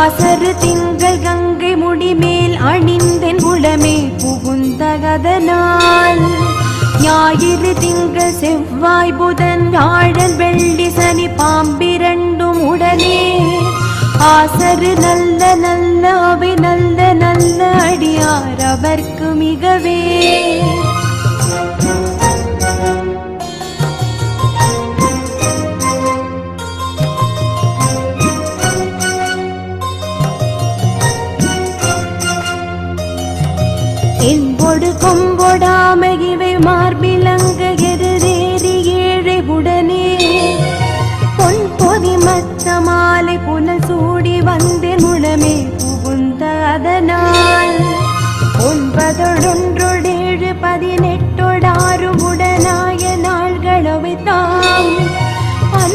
ஆசரு திங்கள் கங்கை முடிமேல் அணிந்தென் உளமே புகுந்தகதனால் ஞாயிறு திங்கள் செவ்வாய் புதன் வியாழன் வெள்ளி சனி பாம்பிரண்டும் உடனே ஆசரு நல்ல நல்ல அவை நல்ல நல்ல அடியார் அவர்க்கு மிகவே என்பொடு கொம்பொடாம இவை மார்பிலங்க எருதேறி ஏழை உடனே பொன் பொதி மத்த மாலை புனல் சூடி வந்தேன் உளமே புகுந்த அதனால் ஒன்பதொடும்